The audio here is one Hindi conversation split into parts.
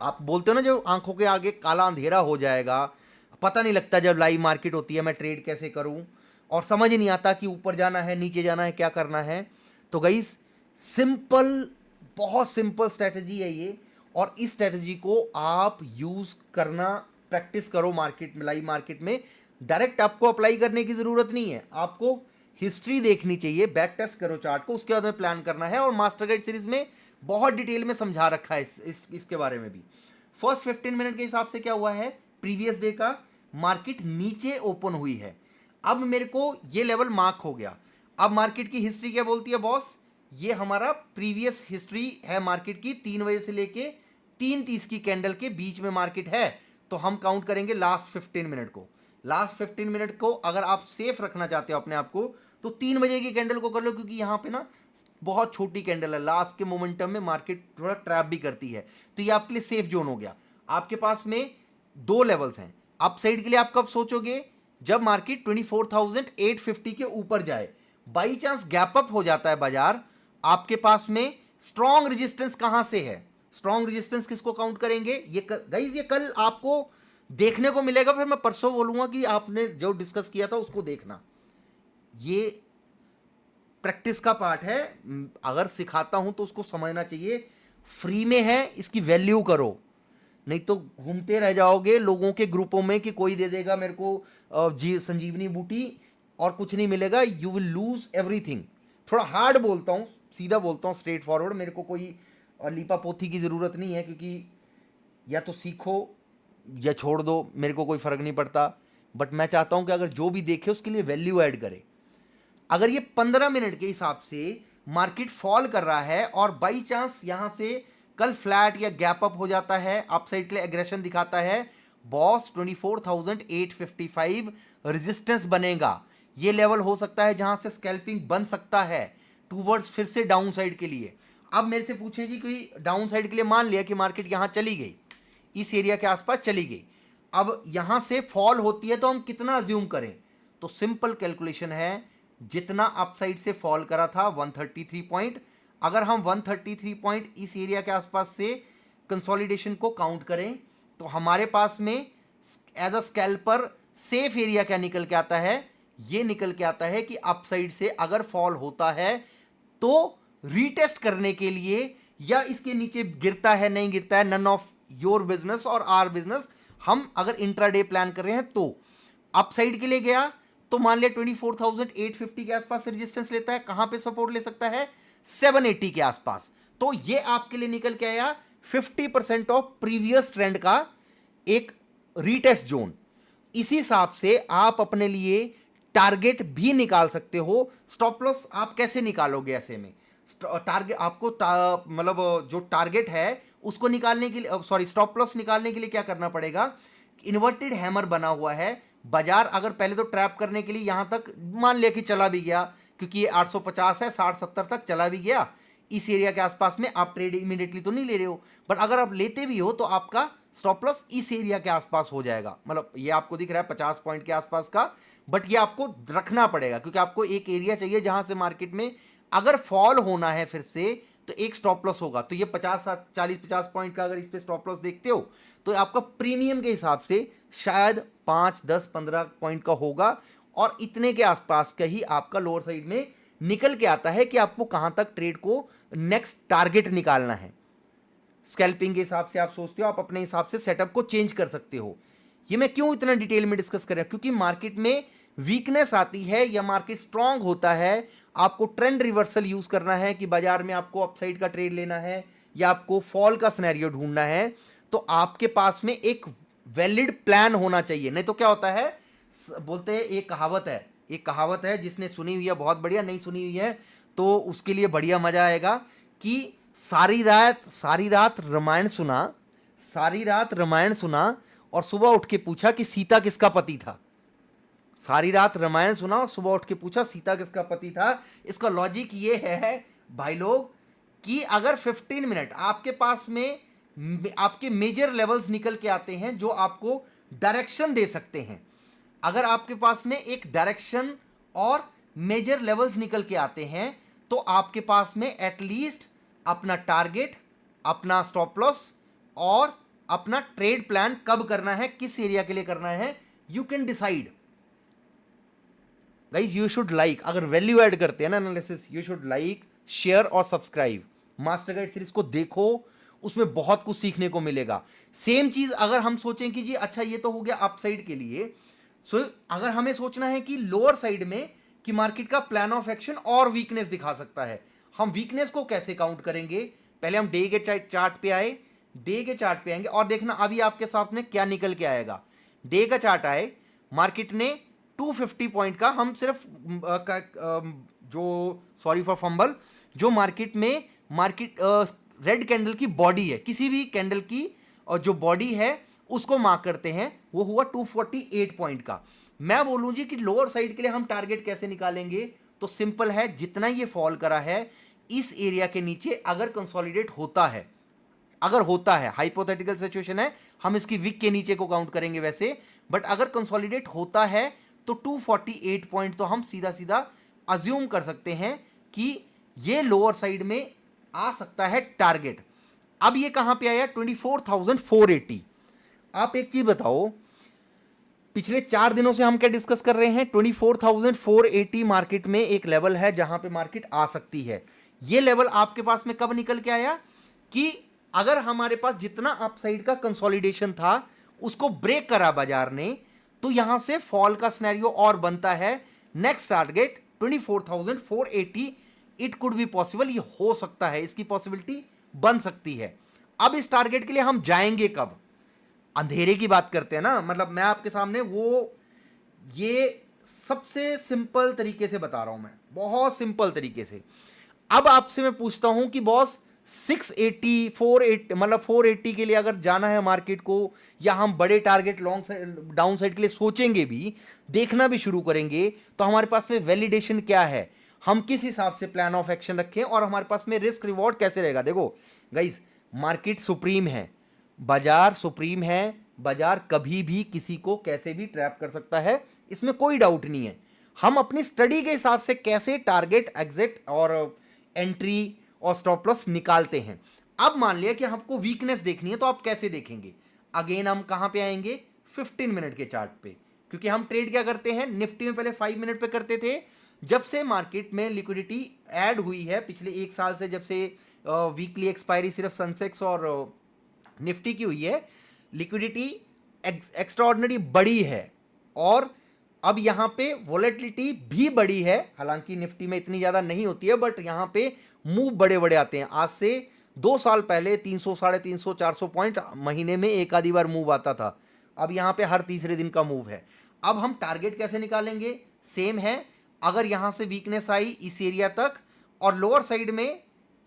आप बोलते हो ना जो आंखों के आगे काला अंधेरा हो जाएगा, पता नहीं लगता जब लाइव मार्केट होती है मैं ट्रेड कैसे करूं, और समझ ही नहीं आता कि ऊपर जाना है नीचे जाना है क्या करना है। तो गाइस, सिंपल, बहुत सिंपल स्ट्रेटजी है ये, और इस स्ट्रेटजी को आप यूज करना प्रैक्टिस करो मार्केट में, लाइव मार्केट में। डायरेक्ट आपको अप्लाई करने की जरूरत नहीं है, आपको हिस्ट्री देखनी चाहिए, बैक टेस्ट करो चार्ट को, उसके बाद में प्लान करना है। और मास्टर गाइड सीरीज में बहुत डिटेल में समझा रखा है इसके बारे में भी। फर्स्ट 15 मिनट के हिसाब से क्या हुआ है, प्रीवियस डे का मार्केट नीचे ओपन हुई है। अब मेरे को ये लेवल मार्क हो गया। अब मार्केट की हिस्ट्री क्या बोलती है बॉस, ये हमारा प्रीवियस हिस्ट्री है मार्केट की, 3 बजे से लेके 3:30 की कैंडल के बीच में मार्केट है। तो हम काउंट करेंगे लास्ट 15 मिनट को। लास्ट 15 मिनट को अगर आप सेफ रखना चाहते हो अपने आप को, तो 3 बजे की कैंडल को कर लो, क्योंकि यहाँ पे ना बहुत छोटी कैंडल है, लास्ट के मोमेंटम में मार्केट थोड़ा ट्रैप भी करती है। तो ये आपके लिए सेफ जोन हो गया। आपके पास में 2 लेवल्स हैं। अप साइड के लिए आप कब सोचोगे, जब मार्केट 24,850 के ऊपर जाए। बाई चांस गैप अप हो जाता है बाजार, आपके पास में स्ट्रॉन्ग रेजिस्टेंस कहां से है, स्ट्रॉन्ग रेजिस्टेंस किसको काउंट करेंगे, ये गाइस ये कल आपको देखने को मिलेगा, फिर मैं परसों बोलूंगा कि आपने जो डिस्कस किया था उसको देखना। ये प्रैक्टिस का पार्ट है, अगर सिखाता हूं तो उसको समझना चाहिए। फ्री में है, इसकी वैल्यू करो, नहीं तो घूमते रह जाओगे लोगों के ग्रुपों में कि कोई दे देगा मेरे को जी संजीवनी बूटी और कुछ नहीं मिलेगा, यू विल लूज एवरीथिंग। थोड़ा हार्ड बोलता हूँ, सीधा बोलता हूँ, स्ट्रेट फॉरवर्ड। मेरे को कोई लीपा पोथी की ज़रूरत नहीं है, क्योंकि या तो सीखो या छोड़ दो, मेरे को कोई फ़र्क नहीं पड़ता। बट मैं चाहता हूँ कि अगर जो भी देखे उसके लिए वैल्यू ऐड करे। अगर ये 15 मिनट के हिसाब से मार्केट फॉल कर रहा है और बाई चांस यहां से कल फ्लैट या गैप अप हो जाता है, अपसाइड के लिए एग्रेशन दिखाता है, बॉस 24,855 रेजिस्टेंस बनेगा। ये लेवल हो सकता है जहां से स्कैल्पिंग बन सकता है टूवर्ड्स फिर से डाउन साइड के लिए। अब मेरे से पूछे जी कोई डाउन साइड के लिए, मान लिया कि मार्केट यहां चली गई, इस एरिया के आसपास चली गई, अब यहां से फॉल होती है तो हम कितना अज्यूम करें। तो सिंपल कैलकुलेशन है, जितना अपसाइड से फॉल करा था 133 पॉइंट, अगर हम 133 पॉइंट इस एरिया के आसपास से कंसोलिडेशन को काउंट करें, तो हमारे पास में as a scalper safe area क्या निकल के आता है, ये निकल के आता है कि अपसाइड से अगर फॉल होता है तो रीटेस्ट करने के लिए, या इसके नीचे गिरता है नहीं गिरता है, नन ऑफ योर बिजनेस और आर बिजनेस। हम अगर इंट्राडे प्लान कर रहे हैं तो अपसाइड के लिए गया तो मान लिया 24,850 के आसपास रेजिस्टेंस लेता है, कहां पे सपोर्ट ले सकता है, 780 के आसपास। तो ये आपके लिए निकल के आया 50% ऑफ प्रीवियस ट्रेंड का एक रीटेस्ट जोन। इसी हिसाब से आप अपने लिए टारगेट भी निकाल सकते हो। स्टॉप लॉस आप कैसे निकालोगे ऐसे में, टारगेट आपको मतलब जो टारगेट है उसको निकालने के लिए, सॉरी स्टॉप लॉस निकालने के लिए क्या करना पड़ेगा, इन्वर्टेड हैमर बना हुआ है बाजार। अगर पहले तो ट्रैप करने के लिए यहां तक मान लिया कि चला भी गया, क्योंकि ये 850 है, 60-70 तक चला भी गया, इस एरिया के आसपास में आप ट्रेड इमीडिएटली तो नहीं ले रहे हो, बट अगर आप लेते भी हो तो आपका स्टॉप लॉस इस एरिया के आसपास हो जाएगा। मतलब ये आपको दिख रहा है 50 पॉइंट के आसपास का, बट ये आपको रखना पड़ेगा, क्योंकि आपको एक एरिया चाहिए जहां से मार्केट में अगर फॉल होना है फिर से तो एक स्टॉप लॉस होगा। तो ये 40-50 पॉइंट का अगर इस पे स्टॉप लॉस देखते हो तो आपका प्रीमियम के हिसाब से शायद 5-10-15 पॉइंट का होगा, और इतने के आसपास का ही आपका लोअर साइड में निकल के आता है कि आपको कहां तक ट्रेड को नेक्स्ट टारगेट निकालना है। स्कैल्पिंग के हिसाब से आप सोचते हो, आप अपने हिसाब से सेटअप को चेंज कर सकते हो। ये मैं क्यों इतना डिटेल में डिस्कस कर रहा हूं, क्योंकि मार्केट में वीकनेस आती है या मार्केट स्ट्रांग होता है, आपको ट्रेंड रिवर्सल यूज करना है कि बाजार में आपको अपसाइड का ट्रेड लेना है या आपको फॉल का सिनेरियो ढूंढना है, तो आपके पास में एक वैलिड प्लान होना चाहिए। नहीं तो क्या होता है, बोलते हैं एक कहावत है जिसने सुनी हुई है बहुत बढ़िया, नहीं सुनी हुई है तो उसके लिए बढ़िया मजा आएगा, कि सारी रात रामायण सुना, सारी रात रामायण सुना और सुबह उठ के पूछा कि सीता किसका पति था। सारी रात रामायण सुना और सुबह उठ के पूछा सीता किसका पति था। इसका लॉजिक ये है भाई लोग, कि अगर 15 मिनट आपके पास में आपके मेजर लेवल्स निकल के आते हैं जो आपको डायरेक्शन दे सकते हैं, अगर आपके पास में एक डायरेक्शन और मेजर लेवल्स निकल के आते हैं तो आपके पास में एटलीस्ट अपना टारगेट, अपना स्टॉप लॉस और अपना ट्रेड प्लान कब करना है, किस एरिया के लिए करना है, you can decide. Guys you should like, अगर वैल्यू ऐड करते हैं ना analysis, you should like, share और सब्सक्राइब। मास्टर गाइड सीरीज को देखो, उसमें बहुत कुछ सीखने को मिलेगा। सेम चीज अगर हम सोचें कि जी अच्छा ये तो हो गया अपसाइड के लिए, सो अगर हमें सोचना है कि लोअर साइड में कि मार्केट का प्लान ऑफ एक्शन और वीकनेस दिखा सकता है, हम वीकनेस को कैसे काउंट करेंगे? पहले हम डे के चार्ट पे आए, डे के चार्ट पे आएंगे और देखना अभी आपके सामने क्या निकल के आएगा। डे का चार्ट आए, मार्केट ने 250 पॉइंट का, हम सिर्फ जो सॉरी फॉर फंबल, जो मार्केट में रेड कैंडल की बॉडी है, किसी भी कैंडल की और जो बॉडी है उसको मार्क करते हैं, वो हुआ 248 पॉइंट का। मैं बोलूं जी कि लोअर साइड के लिए हम टारगेट कैसे निकालेंगे? तो सिंपल है, जितना ये फॉल करा है इस एरिया के नीचे अगर कंसोलिडेट होता है, अगर होता है, हाइपोथेटिकल सिचुएशन है, हम इसकी विक के नीचे को काउंट करेंगे वैसे, बट अगर कंसोलिडेट होता है तो 248 पॉइंट तो हम सीधा सीधा अज्यूम कर सकते हैं कि ये लोअर साइड में आ सकता है टारगेट। अब ये कहां पे आया? 24,480। आप एक चीज बताओ, पिछले 4 दिनों से हम क्या डिस्कस कर रहे हैं? 24,480 मार्केट में एक लेवल है जहां पे मार्केट आ सकती है। ये लेवल आपके पास में कब निकल के आया? कि अगर हमारे पास जितना अपसाइड का कंसोलिडेशन था उसको ब्रेक करा बाजार ने, तो यहां से फॉल का सिनेरियो और बनता है। Next target 24,480, it could be possible, ये हो सकता है, इसकी पॉसिबिलिटी बन सकती है। अब इस टारगेट के लिए हम जाएंगे कब? अंधेरे की बात करते हैं ना, मतलब मैं आपके सामने वो ये सबसे सिंपल तरीके से बता रहा हूं, मैं बहुत सिंपल तरीके से। अब आपसे मैं पूछता हूं कि बॉस 680 480 मतलब 480 के लिए अगर जाना है मार्केट को, या हम बड़े target long side down side के लिए सोचेंगे भी, देखना भी शुरू करेंगे, तो हमारे पास में वैलिडेशन क्या है, हम किस हिसाब से प्लान ऑफ एक्शन रखें और हमारे पास में रिस्क रिवॉर्ड कैसे रहेगा? देखो गाइस, मार्केट सुप्रीम है, बाजार सुप्रीम है, बाजार कभी भी किसी को कैसे भी ट्रैप कर सकता है, इसमें कोई डाउट नहीं है। हम अपनी स्टडी के हिसाब से कैसे टारगेट, एग्जिट और एंट्री और स्टॉप लॉस निकालते हैं। अब मान लिया कि हमको वीकनेस देखनी है, तो आप कैसे देखेंगे? अगेन हम कहां पे आएंगे? 15 मिनट के चार्ट पे, क्योंकि हम ट्रेड क्या करते हैं, निफ्टी में पहले 5 मिनट पे करते थे। जब से मार्केट में लिक्विडिटी ऐड हुई है पिछले 1 साल से, जब से वीकली एक्सपायरी सिर्फ सेंसेक्स और निफ्टी की हुई है, लिक्विडिटी एक्स्ट्राऑर्डिनरी बड़ी है और अब यहां पे वोलेटिलिटी भी बड़ी है। हालांकि निफ्टी में इतनी ज्यादा नहीं होती है, बट यहां पे मूव बड़े बड़े आते हैं। आज से 2 साल पहले 300 350 400 पॉइंट महीने में एक आधी बार मूव आता था, अब यहां पे हर तीसरे दिन का मूव है। अब हम टारगेट कैसे निकालेंगे? सेम है, अगर यहां से वीकनेस आई इस एरिया तक और लोअर साइड में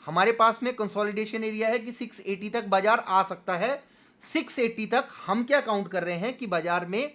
हमारे पास में कंसोलिडेशन एरिया है कि 680 तक बाजार आ सकता है। 680 तक हम क्या काउंट कर रहे हैं कि बाजार में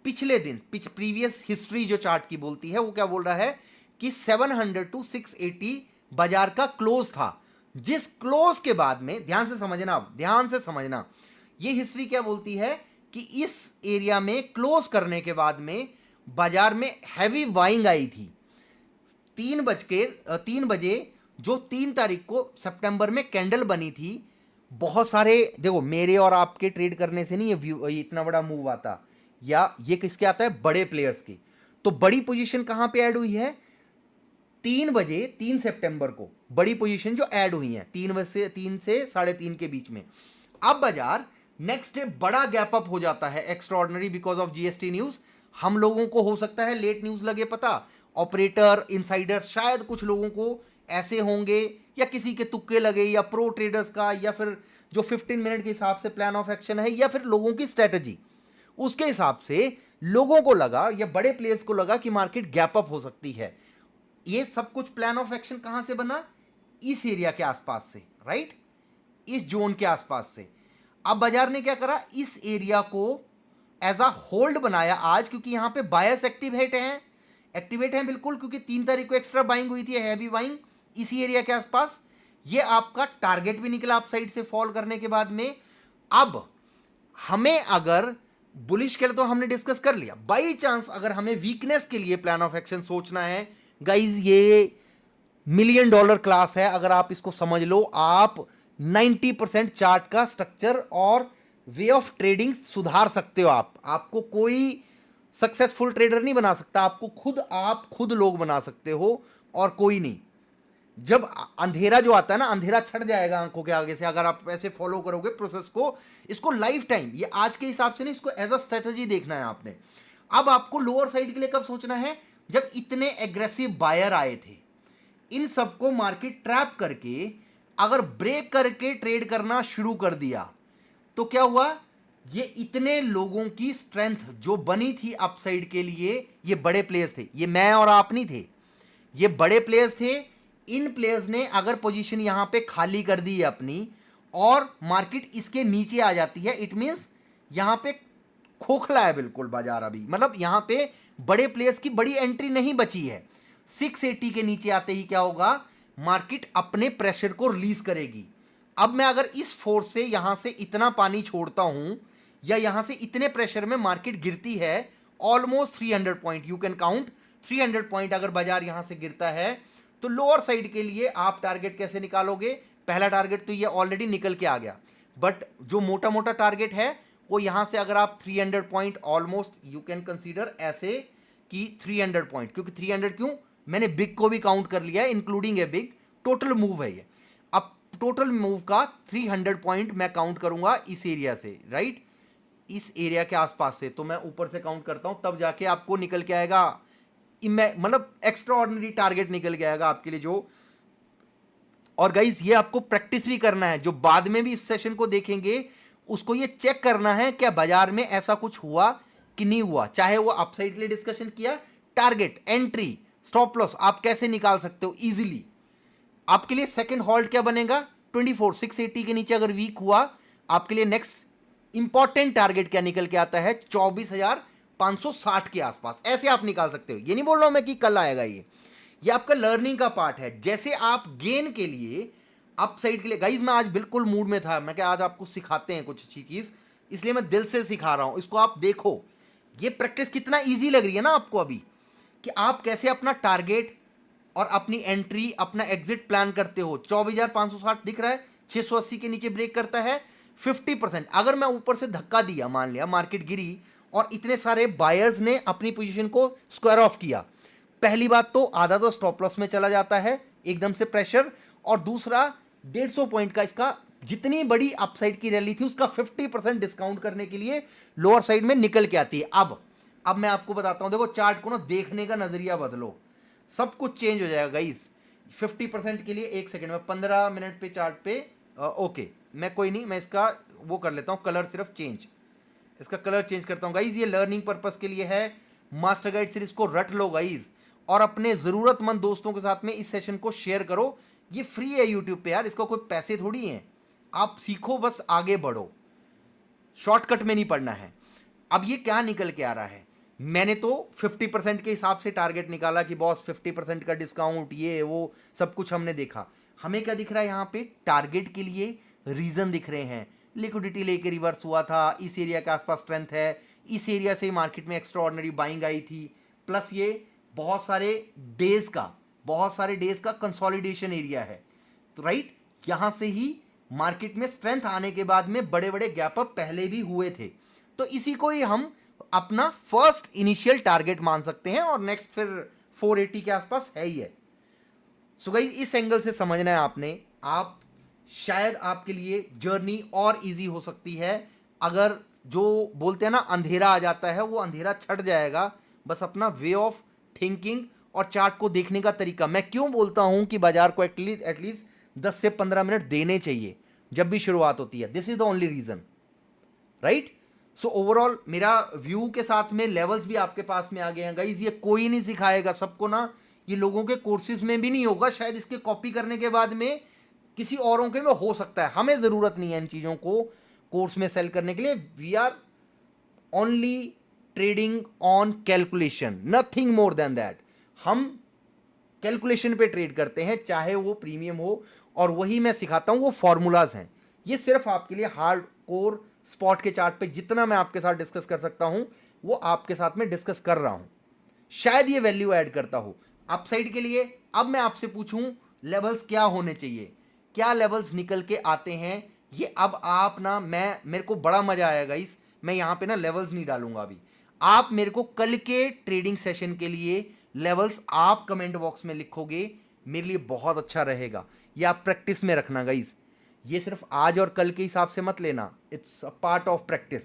पिछले दिन, प्रीवियस हिस्ट्री जो चार्ट की बोलती है, वो क्या बोल रहा है कि 700 टू 680 बाजार का क्लोज था, जिस क्लोज के बाद में, ध्यान से समझना, ध्यान से समझना, ये हिस्ट्री क्या बोलती है कि इस एरिया में क्लोज करने के बाद में बाजार में हैवी बाइंग आई थी। 3 बजे जो 3 तारीख को सितंबर में कैंडल बनी थी, बहुत सारे, देखो मेरे और आपके ट्रेड करने से नहीं ये इतना बड़ा मूव आता, या ये किसके आता है? बड़े प्लेयर्स के। तो बड़ी पोजीशन कहां पे ऐड हुई है? 3 बजे 3 सितंबर को बड़ी पोजीशन जो ऐड हुई है 3 से 3:30 के बीच में। अब बाजार नेक्स्ट डे बड़ा गैप अप हो जाता है, extraordinary, because of GST news. हम लोगों को हो सकता है लेट न्यूज लगे, पता, ऑपरेटर, इनसाइडर, शायद कुछ लोगों को ऐसे होंगे, या किसी के तुक्के लगे, या प्रो ट्रेडर्स का, या फिर जो 15 मिनट के हिसाब से प्लान ऑफ एक्शन है, या फिर लोगों की स्ट्रेटजी, उसके हिसाब से लोगों को लगा, या बड़े प्लेयर्स को लगा कि मार्केट गैप अप हो सकती है। ये सब कुछ प्लान ऑफ एक्शन कहां से बना? इस एरिया के आसपास से, राइट, इस जोन के आसपास से। अब बाजार ने क्या करा? इस एरिया को एज अ होल्ड बनाया आज, क्योंकि यहां पे बायर्स एक्टिवेट हैं बिल्कुल, क्योंकि 3 तारीख को एक्स्ट्रा बाइंग हुई थी, हैवी बाइंग इसी एरिया के आसपास। ये आपका टारगेट भी निकला अप साइड से फॉल करने के बाद में। अब हमें अगर बुलिश के लिए, तो हमने डिस्कस कर लिया, बाई चांस अगर हमें वीकनेस के लिए प्लान ऑफ एक्शन सोचना है, गाइज ये $1 मिलियन क्लास है। अगर आप इसको समझ लो, आप 90% चार्ट का स्ट्रक्चर और वे ऑफ ट्रेडिंग सुधार सकते हो आप। आपको कोई सक्सेसफुल ट्रेडर नहीं बना सकता, आपको खुद आप खुद लोग बना सकते हो और कोई नहीं। जब अंधेरा जो आता है ना, अंधेरा छट जाएगा आंखों के आगे से अगर आप ऐसे फॉलो करोगे प्रोसेस को। इसको लाइफ टाइम, ये आज के हिसाब से नहीं, इसको एज अ स्ट्रेटजी देखना है आपने। अब आपको लोअर साइड के लिए कब सोचना है, जब इतने एग्रेसिव बायर आए थे, इन सबको मार्केट ट्रैप करके अगर ब्रेक करके ट्रेड करना शुरू कर दिया तो क्या हुआ, ये इतने लोगों की स्ट्रेंथ जो बनी थी अपसाइड के लिए, ये बड़े प्लेयर्स थे, ये मैं और आप नहीं थे, ये बड़े प्लेयर्स थे। इन प्लेयर्स ने अगर पोजीशन यहां पे खाली कर दी है अपनी और मार्केट इसके नीचे आ जाती है, इट मींस यहां पे खोखला है बिल्कुल बाजार अभी, मतलब यहां पे बड़े प्लेयर्स की बड़ी एंट्री नहीं बची है। 680 के नीचे आते ही क्या होगा, मार्केट अपने प्रेशर को रिलीज करेगी। अब मैं अगर इस फोर्स से यहां से इतना पानी छोड़ता हूं या यहां से इतने प्रेशर में मार्केट गिरती है, almost 300 point, you can count 300 point अगर बाजार यहां से गिरता है, तो लोअर साइड के लिए आप टारगेट कैसे निकालोगे। पहला टारगेट तो ये ऑलरेडी निकल के आ गया, बट जो मोटा मोटा टारगेट है वो यहां से अगर आप 300 point almost you can consider ऐसे कि 300 पॉइंट, क्योंकि 300 क्यों, मैंने बिग को भी काउंट कर लिया है including a big, total move है ये। अब टोटल मूव का 300 पॉइंट मैं काउंट करूंगा इस एरिया से, राइट, इस एरिया के आसपास से, तो मैं ऊपर से काउंट करता हूं तब जाके आपको निकल के आएगा, मतलब एक्स्ट्रा ऑर्डिनरी टारगेट निकल के आएगा आपके लिए जो। और गाइस ये आपको प्रैक्टिस भी करना है, जो बाद में भी इस सेशन को देखेंगे उसको ये चेक करना है क्या बाजार में ऐसा कुछ हुआ कि नहीं हुआ, चाहे वो अपसाइड के लिए डिस्कशन किया, टारगेट, एंट्री, स्टॉप लॉस आप कैसे निकाल सकते हो इजीली। आपके लिए सेकंड हॉल्ट क्या बनेगा, 24 680 के नीचे अगर वीक हुआ, आपके लिए नेक्स्ट इंपॉर्टेंट टारगेट क्या निकल के आता है, 24,560 के आसपास, ऐसे आप निकाल सकते हो। ये नहीं बोल रहा हूं मैं कि कल आएगा, ये आपका लर्निंग का पार्ट है। जैसे आप गेन के लिए अप साइड के लिए, गाइज मैं आज बिल्कुल मूड में था, मैं क्या आज आपको सिखाते हैं कुछ अच्छी चीज, इसलिए मैं दिल से सिखा रहा हूं, इसको आप देखो। ये प्रैक्टिस कितना इजी लग रही है ना आपको अभी, कि आप कैसे अपना टारगेट और अपनी एंट्री, अपना एग्जिट प्लान करते हो। 24,560 दिख रहा है, 680 के नीचे ब्रेक करता है, 50%। अगर मैं ऊपर से धक्का दिया, मान लिया मार्केट गिरी और इतने सारे बायर्स ने अपनी पोजीशन को स्क्वायर ऑफ किया, पहली बात तो आधा तो स्टॉप लॉस में चला जाता है एकदम से प्रेशर, और दूसरा 150 पॉइंट का इसका जितनी बड़ी अपसाइड की रैली थी उसका 50% डिस्काउंट करने के लिए लोअर साइड में निकल के आती है। अब मैं आपको बताता हूं, देखो चार्ट को ना देखने का नजरिया बदलो, सब कुछ चेंज हो जाएगा गाइस। 50% के लिए एक सेकंड में 15 मिनट पे चार्ट पे ओके, मैं कोई नहीं, मैं इसका वो कर लेता हूं, कलर सिर्फ चेंज, इसका कलर चेंज करता हूं गाइस। ये लर्निंग पर्पस के लिए है, मास्टर गाइड सीरीज को रट लो गाइस, और अपने जरूरतमंद दोस्तों के साथ में इस सेशन को शेयर करो। ये फ्री है यूट्यूब पे यार, इसका कोई पैसे थोड़ी हैं, आप सीखो बस आगे बढ़ो, शॉर्टकट में नहीं पढ़ना है। अब ये क्या निकल के आ रहा है, मैंने तो 50% के हिसाब से टारगेट निकाला कि बॉस 50% का डिस्काउंट, ये वो सब कुछ हमने देखा। हमें क्या दिख रहा है यहाँ पे, टारगेट के लिए रीजन दिख रहे हैं, लिक्विडिटी लेके रिवर्स हुआ था, इस एरिया के आसपास स्ट्रेंथ है, इस एरिया से मार्केट में एक्स्ट्रा ऑर्डिनरी बाइंग आई थी, प्लस ये बहुत सारे डेज का कंसोलिडेशन एरिया है, तो राइट, यहां से ही मार्केट में स्ट्रेंथ आने के बाद में बड़े बड़े गैप अप पहले भी हुए थे, तो इसी को ही हम अपना फर्स्ट इनिशियल टारगेट मान सकते हैं, और नेक्स्ट फिर 480 के आसपास है ही है। सो गाइस इस एंगल से समझना है आपने, आप शायद आपके लिए जर्नी और इजी हो सकती है। अगर जो बोलते हैं ना अंधेरा आ जाता है, वो अंधेरा छट जाएगा, बस अपना वे ऑफ थिंकिंग और चार्ट को देखने का तरीका। मैं क्यों बोलता हूं कि बाजार को एटलीस्ट 10 से 15 मिनट देने चाहिए जब भी शुरुआत होती है, this is the only reason, right. So overall मेरा व्यू के साथ में लेवल्स भी आपके पास में आ गए हैं गाइस। ये कोई नहीं सिखाएगा सबको ना, ये लोगों के कोर्सेज में भी नहीं होगा, शायद इसके कॉपी करने के बाद में किसी औरों के में हो सकता है। हमें जरूरत नहीं है इन चीजों को कोर्स में सेल करने के लिए, we are only trading on calculation, nothing more than that. हम कैलकुलेशन पे ट्रेड करते हैं, चाहे वो प्रीमियम हो, और वही मैं सिखाता हूं, वो फॉर्मूलाज हैं। ये सिर्फ आपके लिए हार्ड कोर स्पॉट के चार्ट पे जितना मैं आपके साथ डिस्कस कर सकता हूं वो आपके साथ में डिस्कस कर रहा हूं, शायद ये वैल्यू ऐड करता हो अपसाइड के लिए। अब मैं आपसे पूछूं लेवल्स क्या होने चाहिए, क्या लेवल्स निकल के आते हैं ये अब आप ना, मैं मेरे को बड़ा मजा आया गाइस, मैं यहाँ पे ना लेवल्स नहीं डालूंगा अभी। आप मेरे को कल के ट्रेडिंग सेशन के लिए लेवल्स आप कमेंट बॉक्स में लिखोगे, मेरे लिए बहुत अच्छा रहेगा। ये आप प्रैक्टिस में रखना गाइस, ये सिर्फ आज और कल के हिसाब से मत लेना, it's a part of practice.